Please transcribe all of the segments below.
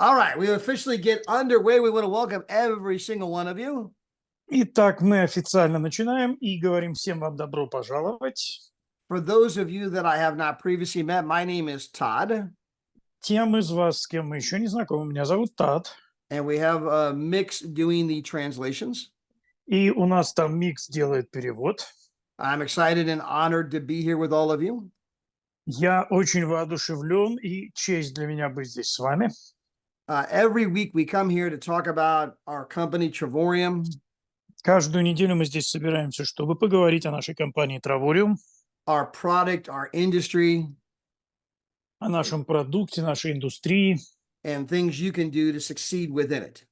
All right, we officially get underway. We want to welcome every single one of you. Итак, мы официально начинаем и говорим всем вам добро пожаловать. For those of you that I have not previously met, my name is Todd, Тем из вас, с кем мы еще не знакомы, меня зовут Тад, and we have a mix doing the translations. и у нас там Микс делает перевод. I'm excited and honored to be here with all of you. Я очень воодушевлен, и честь для меня быть здесь с вами. Every week we come here to talk about our company, Travorium, Каждую неделю мы здесь собираемся, чтобы поговорить о нашей компании Travorium, our product, our industry, о нашем продукте, нашей индустрии and things you can do to succeed within it.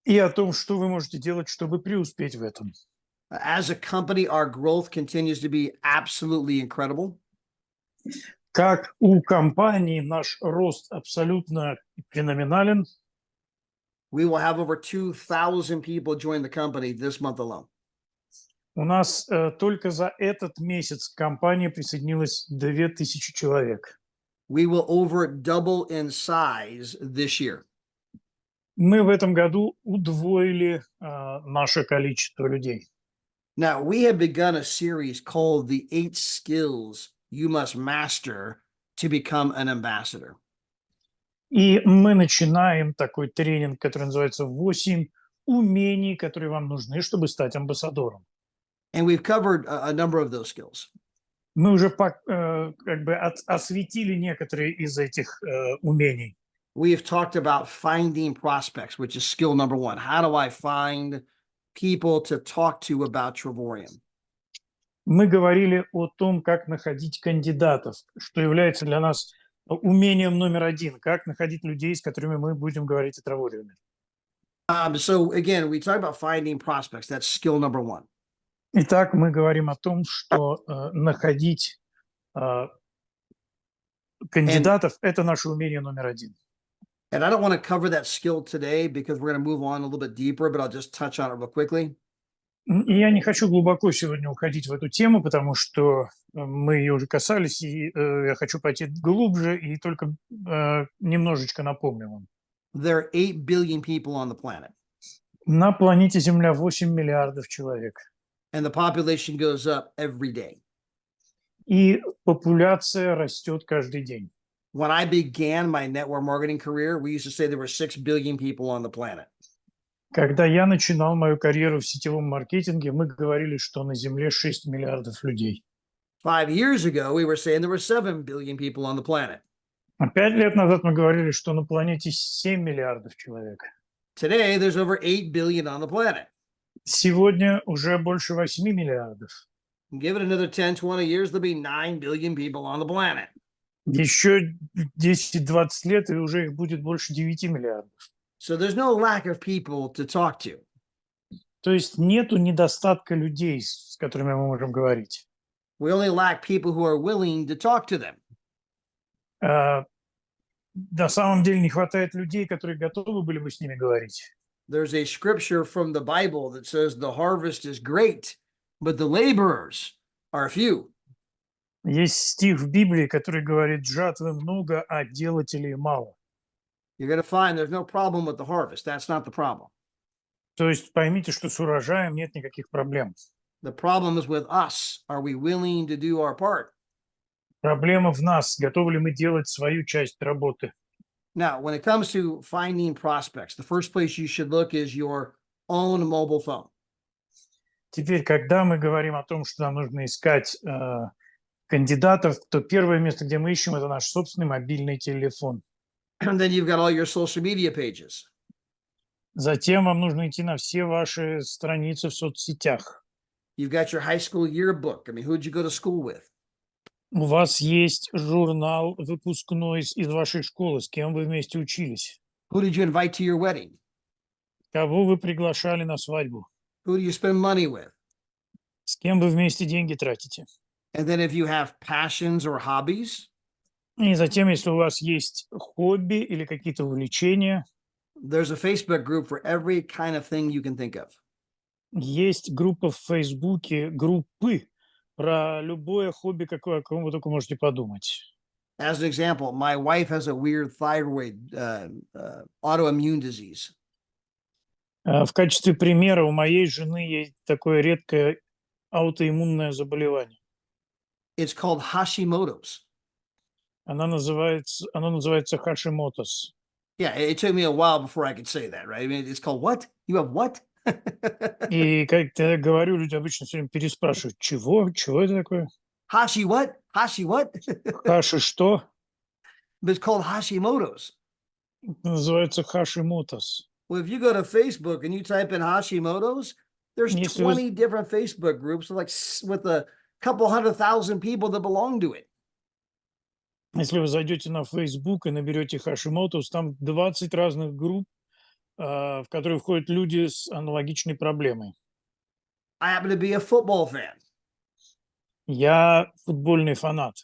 и о том, что вы можете делать, чтобы преуспеть в этом. As a company, our growth continues to be absolutely incredible. Как у компании наш рост абсолютно феноменален. We will have over 2,000 people join the company this month alone. У нас только за этот месяц к компании присоединилось 2000 человек. We will over double in size this year. Мы в этом году удвоили наше количество людей. Now, we have begun a series called The 8 Skills You Must Master to Become an Ambassador. И мы начинаем такой тренинг, который называется «8 умений, которые вам нужны, чтобы стать амбассадором». And we've covered a number of those skills. Мы уже как бы осветили некоторые из этих умений. We have talked about finding prospects, which is skill number 1. How do I find people to talk to about Travorium? Мы говорили о том, как находить кандидатов, что является для нас умением номер 1, как находить людей, с которыми мы будем говорить о Травориуме. So again, we talk about finding prospects. That's skill number 1. Итак, мы говорим о том, что находить кандидатов – это наше умение номер 1. And I don't want to cover that skill today because we're going to move on a little bit deeper, but I'll just touch on it real quickly. И я не хочу глубоко сегодня уходить в эту тему, потому что мы ее уже касались, и я хочу пойти глубже и только немножечко напомню вам. There are 8 billion people on the planet. На планете Земля 8 миллиардов человек. And the population goes up every day. И популяция растет каждый день. When I began my network marketing career, we used to say there were 6 billion people on the planet. Когда я начинал мою карьеру в сетевом маркетинге, мы говорили, что на Земле 6 миллиардов людей. 5 years ago, we were saying there were 7 billion people on the planet. А 5 лет назад мы говорили, что на планете 7 миллиардов человек. Today, there's over 8 billion on the planet. Сегодня уже больше 8 миллиардов. Give it another 10-20 years, there'll be 9 billion people on the planet. Еще 10-20 лет, и уже их будет больше 9 миллиардов. So there's no lack of people to talk to. То есть нету недостатка людей, с которыми мы можем говорить. We only lack people who are willing to talk to them. На самом деле не хватает людей, которые готовы были бы с ними говорить. There's a scripture from the Bible that says the harvest is great, but the laborers are few. Есть стих в Библии, который говорит: жатвы много, а делателей мало. You're going to find there's no problem with the harvest. That's not the problem. То есть поймите, что с урожаем нет никаких проблем. The problem is with us. Are we willing to do our part? Проблема в нас, готовы ли мы делать свою часть работы. Now, when it comes to finding prospects, the first place you should look is your own mobile phone. Теперь, когда мы говорим о том, что нам нужно искать кандидатов, то первое место, где мы ищем, это наш собственный мобильный телефон. And then you've got all your social media pages. Затем вам нужно идти на все ваши страницы в соцсетях. You've got your high school yearbook. I mean, who'd you go to school with? У вас есть журнал выпускной из вашей школы, с кем вы вместе учились. Who did you invite to your wedding? Кого вы приглашали на свадьбу? Who do you spend money with? С кем вы вместе деньги тратите? And then if you have passions or hobbies, И затем, если у вас есть хобби или какие-то увлечения, there's a Facebook group for every kind of thing you can think of. есть группа в Фейсбуке, группы про любое хобби, какое, о ком вы только можете подумать. As an example, my wife has a weird thyroid autoimmune disease. В качестве примера у моей жены есть такое редкое аутоиммунное заболевание. It's called Hashimoto's. Оно называется Хашимотос. Yeah, it took me a while before I could say that, right? I mean, it's called what? You have what? И когда я говорю, люди обычно все время переспрашивают, чего? Чего это такое? Hashi what? Hashi what? Хаши что? But it's called Hashimoto's. Это называется Хашимотос. Well, if you go to Facebook and you type in Hashimoto's, there's Если вы, 20 different Facebook groups with a couple 100,000 people that belong to it. если вы зайдете на Facebook и наберете Хашимотос, там 20 разных групп, в которые входят люди с аналогичной проблемой. I happen to be a football fan. Я футбольный фанат.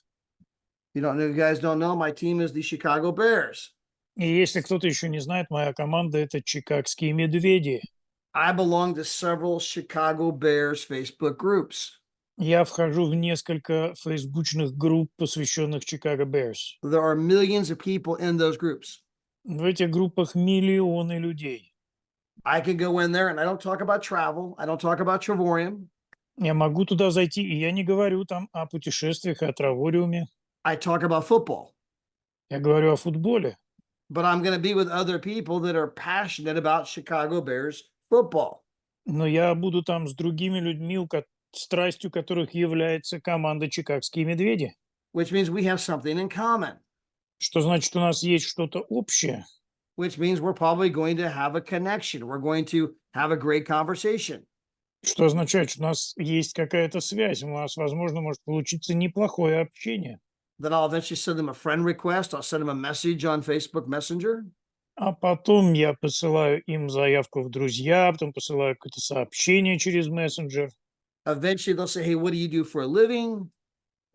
You guys don't know, my team is the Chicago Bears. И если кто-то еще не знает, моя команда – это Чикагские медведи. I belong to several Chicago Bears Facebook groups. Я вхожу в несколько фейсбучных групп, посвященных Чикаго Bears. There are millions of people in those groups. В этих группах миллионы людей. I can go in there and I don't talk about travel. I don't talk about Travorium. Я могу туда зайти, и я не говорю там о путешествиях и о травориуме. I talk about football. Я говорю о футболе. But I'm going to be with other people that are passionate about Chicago Bears football. Но я буду там с другими людьми, страстью которых является команда Чикагские медведи. Which means we have something in common. Что значит, у нас есть что-то общее. Which means we're probably going to have a connection. We're going to have a great conversation. Что означает, что у нас есть какая-то связь. У нас, возможно, может получиться неплохое общение. Then I'll eventually send them a friend request. I'll send them a message on Facebook Messenger. А потом я посылаю им заявку в друзья, потом посылаю какое-то сообщение через мессенджер. Eventually they'll say, hey, what do you do for a living?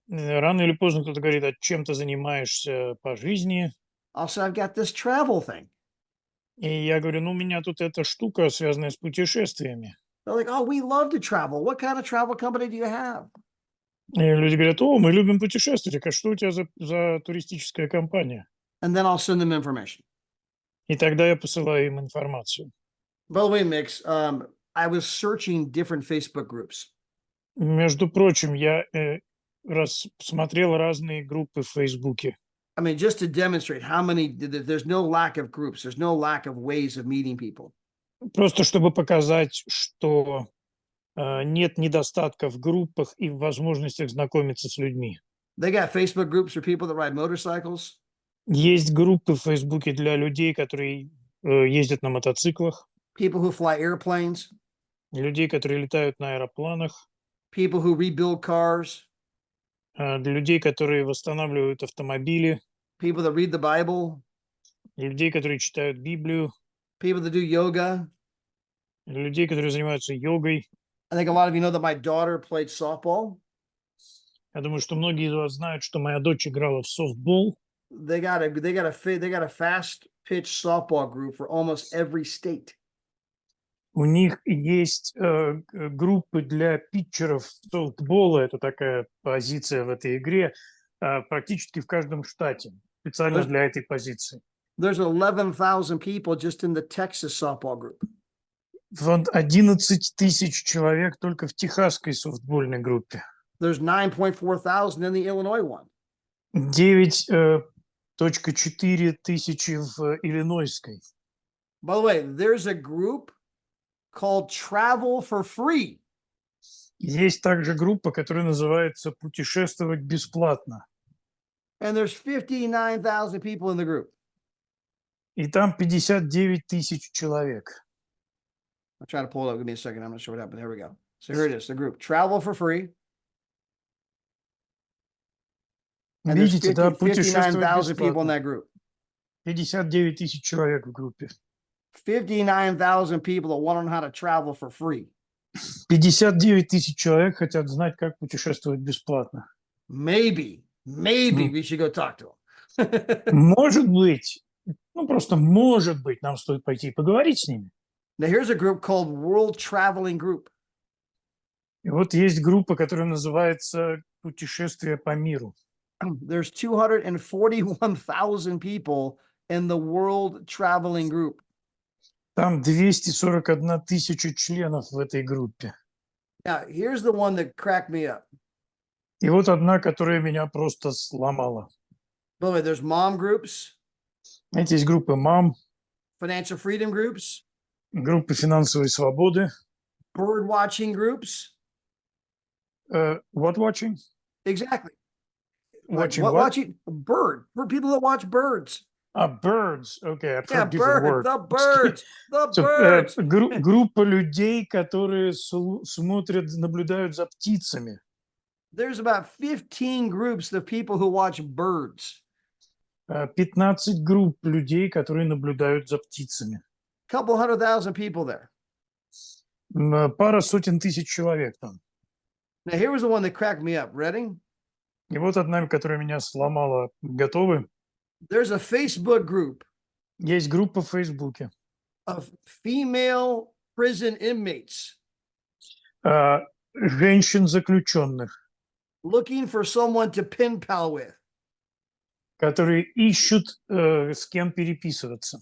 Рано или поздно кто-то говорит, а чем ты занимаешься по жизни? I'll say, I've got this travel thing. И я говорю, ну, у меня тут эта штука, связанная с путешествиями. They're like, oh, we love to travel. What kind of travel company do you have? И люди говорят, о, мы любим путешествовать, а что у тебя за туристическая компания? And then I'll send them information. И тогда я посылаю им информацию. By the way, Mix, I was searching different Facebook groups. Между прочим, я смотрел разные группы в Фейсбуке. I mean, just to demonstrate how many, there's no lack of groups. There's no lack of ways of meeting people. Просто чтобы показать, что нет недостатка в группах и в возможностях знакомиться с людьми. They got Facebook groups for people that ride motorcycles. Есть группы в Фейсбуке для людей, которые ездят на мотоциклах, People who fly airplanes. людей, которые летают на аэропланах, People who rebuild cars. для людей, которые восстанавливают автомобили, People that read the Bible. людей, которые читают Библию, People that do yoga. людей, которые занимаются йогой. I think a lot of you know that my daughter played softball. Я думаю, что многие из вас знают, что моя дочь играла в софтбол. They got a fast pitch softball group for almost every state. У них есть группы для питчеров софтбола. Это такая позиция в этой игре практически в каждом штате. Специально для этой позиции. There's 11,000 people just in the Texas softball group. 11 тысяч человек только в техасской софтбольной группе. There's 9.4 thousand in the Illinois one. 9,4 тысячи в Иллинойской. By the way, there's a group called Travel for Free. Есть также группа, которая называется «Путешествовать бесплатно». And there's 59,000 people in the group. И там 59 тысяч человек. I'm trying to pull it up. Give me a second. I'm not sure what happened. There we go. So here it is, the group. Travel for Free. And there's Видите, да, 59,000 путешествовать people in бесплатно. that group. 59 тысяч человек в группе. 59,000 people that want to know how to travel for free. 59 тысяч человек хотят знать, как путешествовать бесплатно. Maybe we should go talk to them. Может быть, ну просто может быть, нам стоит пойти и поговорить с ними. Now here's a group called World Traveling Group. И вот есть группа, которая называется «Путешествие по миру». There's 241,000 people in the world traveling group. Там 241 тысяча членов в этой группе. Now, here's the one that cracked me up. И вот одна, которая меня просто сломала. By the way, there's mom groups, Знаете, есть группы мам, financial freedom groups, группы финансовой свободы. bird watching groups. What watching? Exactly. Like Watching what what? watching? Bird. For people that watch birds. Birds. Okay, I've Yeah, heard different bird, word. the birds, the So, birds. группа людей, которые смотрят, наблюдают за птицами. There's about 15 groups of people who watch birds. 15 групп людей, которые наблюдают за птицами. Couple 100,000 people there. Пара сотен тысяч человек там. Now, here was the one that cracked me up. Ready? И вот одна, которая меня сломала. Готовы? There's a Facebook group Есть группа в Фейсбуке. of female prison inmates Женщин-заключенных, looking for someone to pen pal with. которые ищут, с кем переписываться.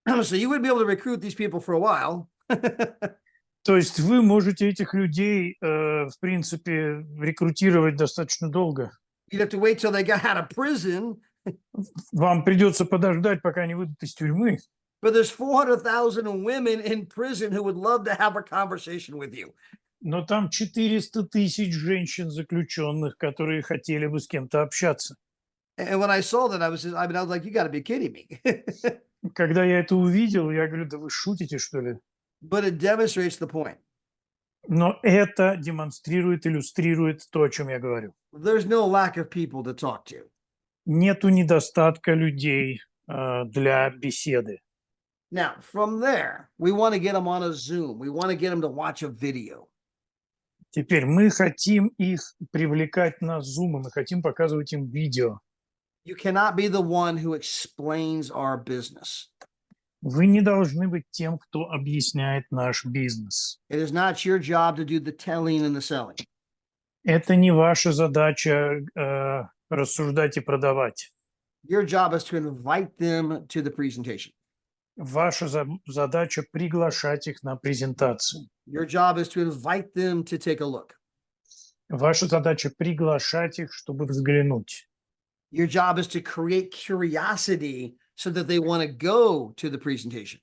So you would be able to recruit these people for a while. То есть вы можете этих людей, в принципе, рекрутировать достаточно долго. You'd have to wait till they got out of prison. Вам придется подождать, пока они выйдут из тюрьмы. But there's 400,000 women in prison who would love to have a conversation with you. Но там 400 тысяч женщин-заключенных, которые хотели бы с кем-то общаться. And when I saw that, I was like, you got to be kidding me. Когда я это увидел, я говорю, да вы шутите, что ли? But it demonstrates the point. Но это демонстрирует, иллюстрирует то, о чем я говорю. There's no lack of people to talk to. Нету недостатка людей для беседы. Now, from there, we want to get them on a Zoom. We want to get them to watch a video. Теперь мы хотим их привлекать на Zoom, мы хотим показывать им видео. You cannot be the one who explains our business. Вы не должны быть тем, кто объясняет наш бизнес. It is not your job to do the telling and the selling. Это не ваша задача рассуждать и продавать. Your job is to invite them to the presentation. Ваша задача приглашать их на презентацию. Your job is to invite them to take a look. Ваша задача приглашать их, чтобы взглянуть. Your job is to create curiosity so that they want to go to the presentation.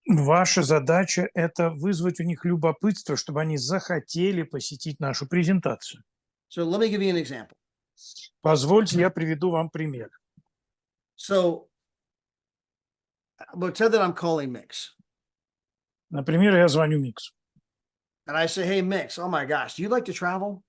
Ваша задача – это вызвать у них любопытство, чтобы они захотели посетить нашу презентацию. So let me give you an example. Позвольте, я приведу вам пример. So, pretend that I'm calling Mix. Например, я звоню Миксу. And I say, hey, Mix, oh my gosh, do you like to travel?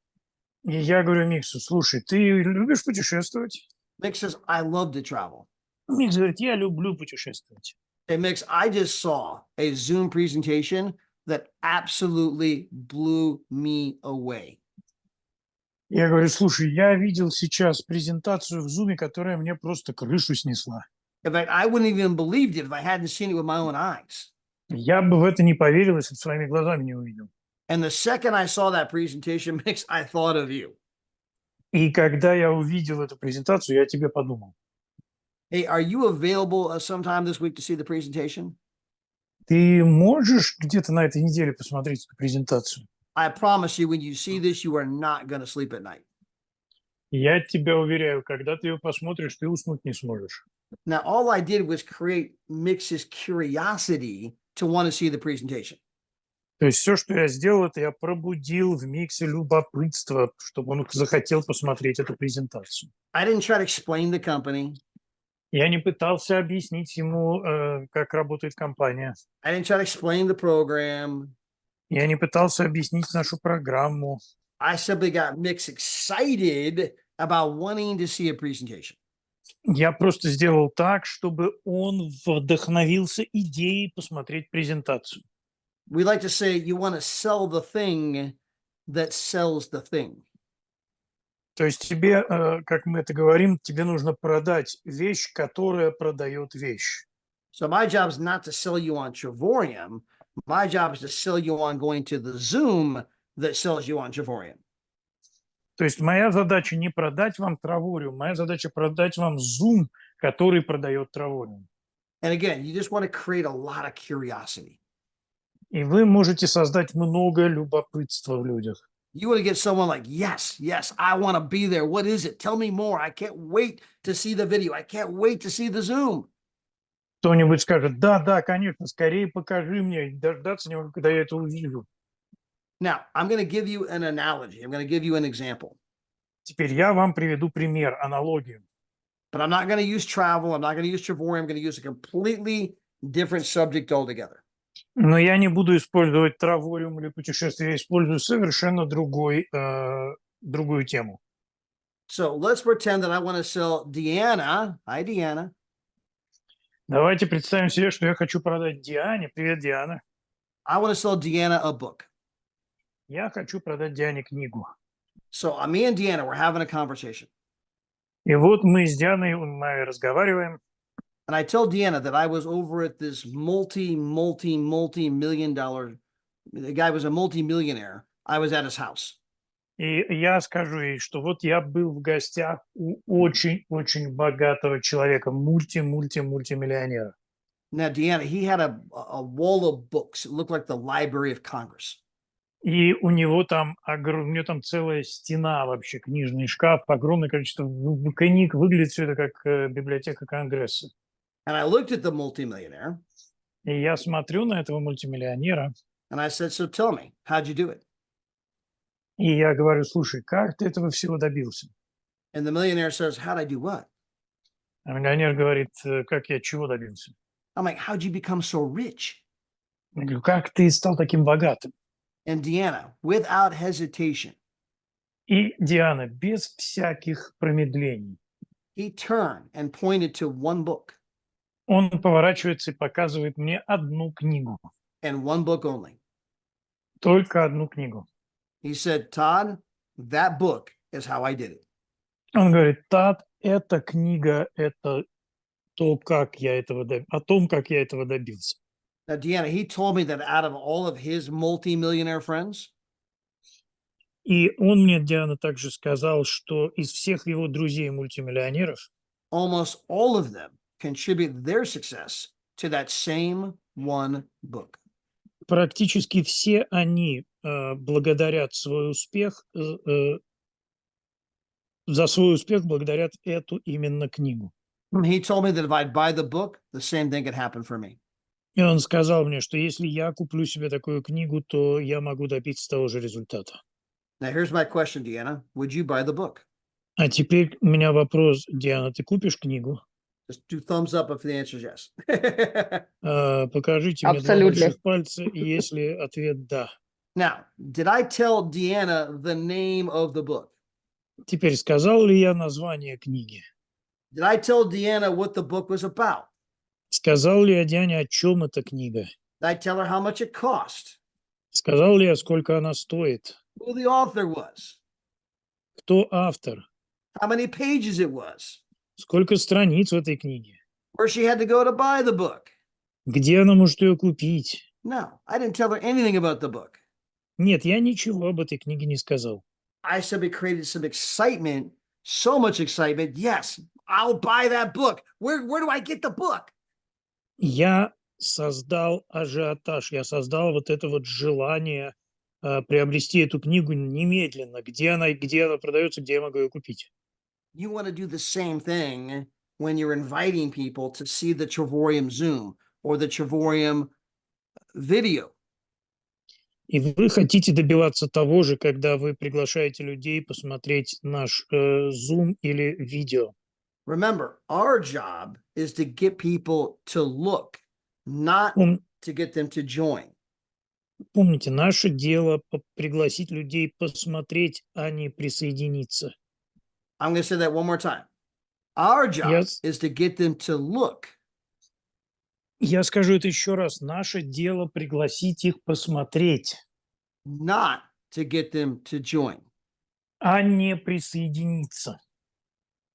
И я говорю Миксу, слушай, ты любишь путешествовать? Mix says, I love to travel. Микс говорит, я люблю путешествовать. Hey, Mix, I just saw a Zoom presentation that absolutely blew me away. Я говорю, слушай, я видел сейчас презентацию в Zoom, которая мне просто крышу снесла. In fact, I wouldn't even believed it if I hadn't seen it with my own eyes. Я бы в это не поверил, если бы своими глазами не увидел. And the second I saw that presentation, Mix, I thought of you. И когда я увидел эту презентацию, я о тебе подумал. Hey, are you available sometime this week to see the presentation? Ты можешь где-то на этой неделе посмотреть эту презентацию? I promise you, when you see this, you are not going to sleep at night. Я тебя уверяю, когда ты ее посмотришь, ты уснуть не сможешь. Now, all I did was create Mix's curiosity to want to see the presentation. То есть все, что я сделал, это я пробудил в Миксе любопытство, чтобы он захотел посмотреть эту презентацию. I didn't try to explain the company. Я не пытался объяснить ему, как работает компания. I didn't try to explain the program. Я не пытался объяснить нашу программу. I simply got Mix excited about wanting to see a presentation. Я просто сделал так, чтобы он вдохновился идеей посмотреть презентацию. We like to say you want to sell the thing that sells the thing. То есть тебе, как мы это говорим, тебе нужно продать вещь, которая продает вещь. So my job is not to sell you on Travorium. My job is to sell you on going to the Zoom that sells you on Travorium. То есть моя задача не продать вам травориум, моя задача продать вам Zoom, который продает травориум. And again, you just want to create a lot of curiosity. И вы можете создать много любопытства в людях. You want to get someone like, yes, yes, I want to be there. What is it? Tell me more. I can't wait to see the video. I can't wait to see the Zoom. Кто-нибудь скажет, да, да, конечно, скорее покажи мне, дождаться не могу, когда я это увижу. Now, I'm going to give you an analogy. I'm going to give you an example. Теперь я вам приведу пример, аналогию. But I'm not going to use travel. I'm not going to use Trevor. I'm going to use a completely different subject altogether. Но я не буду использовать травориум или путешествие, я использую совершенно другую тему. So let's pretend that I want to sell Deanna. Hi, Deanna. Давайте представим себе, что я хочу продать Диане. Привет, Диана. I want to sell Deanna a book. Я хочу продать Диане книгу. So me and Deanna, we're having a conversation. И вот мы с Дианой разговариваем. And I tell Deanna that I was over at this multi-million dollar, the guy was a multi-millionaire. I was at his house. И я скажу ей, что вот я был в гостях у очень-очень богатого человека, мультимиллионера. Now, Deanna, he had a wall of books. It looked like the Library of Congress. И у него там целая стена вообще, книжный шкаф, огромное количество книг, выглядит все это как библиотека Конгресса. And I looked at the multimillionaire. И я смотрю на этого мультимиллионера. And I said, so tell me, how'd you do it? И я говорю, слушай, как ты этого всего добился? And the millionaire says, how'd I do what? А миллионер говорит, как я чего добился? I'm like, how'd you become so rich? Я говорю, как ты стал таким богатым? And Deanna, without hesitation, И Диана, без всяких промедлений, he turned and pointed to one book он поворачивается и показывает мне одну книгу. and one book only. Только одну книгу. He said, Todd, that book is how I did it. Он говорит, Тад, эта книга, это то, как я о том, как я этого добился. Now, Deanna, he told me that out of all of his multi-millionaire friends, И он мне, Диана, также сказал, что из всех его друзей-мультимиллионеров almost all of them contribute their success to that same one book. практически все они благодарят свой успех, за свой успех благодарят эту именно книгу. He told me that if I'd buy the book, the same thing could happen for me. И он сказал мне, что если я куплю себе такую книгу, то я могу добиться того же результата. Now, here's my question, Deanna. Would you buy the book? А теперь у меня вопрос, Диана, ты купишь книгу? Just do thumbs up if the answer is yes. Покажите мне два Абсолютно. больших пальца, если ответ да. Now, did I tell Deanna the name of the book? Теперь сказал ли я название книги? Did I tell Deanna what the book was about? Сказал ли я Диане, о чем эта книга? Did I tell her how much it cost? Сказал ли я, сколько она стоит? Who the author was? Кто автор? How many pages it was? Сколько страниц в этой книге? Where she had to go to buy the book? Где она может ее купить? No, I didn't tell her anything about the book. Нет, я ничего об этой книге не сказал. I simply created some excitement, so much excitement. Yes, I'll buy that book. Where do I get the book? Я создал ажиотаж, я создал вот это вот желание приобрести эту книгу немедленно. Где она продается, где я могу ее купить? You want to do the same thing when you're inviting people to see the Trevorium Zoom or the Trevorium video. И вы хотите добиваться того же, когда вы приглашаете людей посмотреть наш Zoom или видео. Remember, our job is to get people to look, not to get them to join. Помните, наше дело пригласить людей посмотреть, а не присоединиться. I'm going to say that one more time. Our job is to get them to look. Я скажу это еще раз. Наше дело пригласить их посмотреть, not to get them to join. А не присоединиться.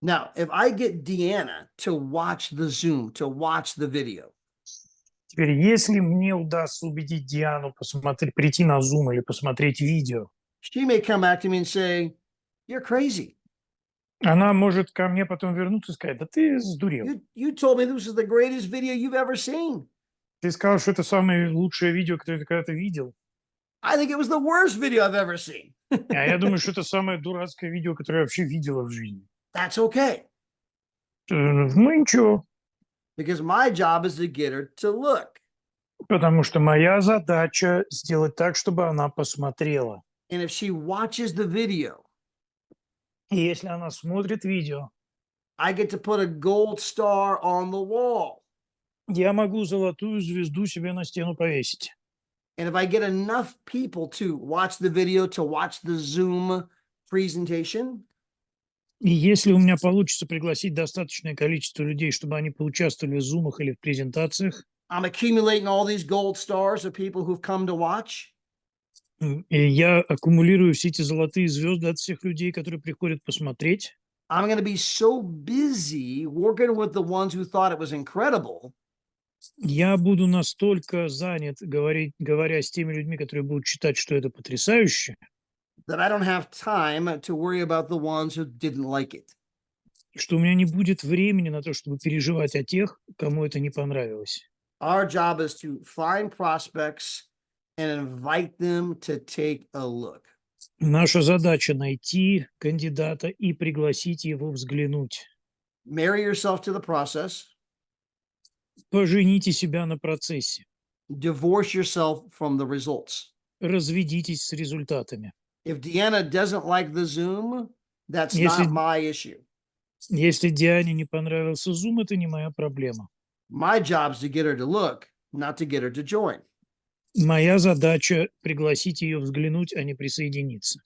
Now, if I get Deanna to watch the Zoom, to watch the video, теперь, если мне удастся убедить Диану прийти на Zoom или посмотреть видео, she may come back to me and say, You're crazy. Она может ко мне потом вернуться и сказать: да ты сдурел. You told me this was the greatest video you've ever seen. Ты сказал, что это самое лучшее видео, которое ты когда-то видел. I think it was the worst video I've ever seen. А я думаю, что это самое дурацкое видео, которое я вообще видела в жизни. That's okay. Ну ничего, Because my job is to get her to look. потому что моя задача сделать так, чтобы она посмотрела. And if she watches the video, И если она смотрит видео, I get to put a gold star on the wall. я могу золотую звезду себе на стену повесить. And if I get enough people to watch the video, to watch the Zoom presentation, И если у меня получится пригласить достаточное количество людей, чтобы они поучаствовали в зумах или в презентациях, I'm accumulating all these gold stars of people who've come to watch. и я аккумулирую все эти золотые звезды от всех людей, которые приходят посмотреть, I'm going to be so busy working with the ones who thought it was incredible я буду настолько занят, говоря с теми людьми, которые будут считать, что это потрясающе, that I don't have time to worry about the ones who didn't like it. что у меня не будет времени на то, чтобы переживать о тех, кому это не понравилось. Our job is to find prospects and invite them to take a look. Наша задача — найти кандидата и пригласить его взглянуть. Marry yourself to the process. Пожените себя на процессе, Divorce yourself from the results. разведитесь с результатами. If Deanna doesn't like the Zoom, that's Если, not my issue. если Диане не понравился Zoom, это не моя проблема. My job is to get her to look, not to get her to join. Моя задача — пригласить ее взглянуть, а не присоединиться.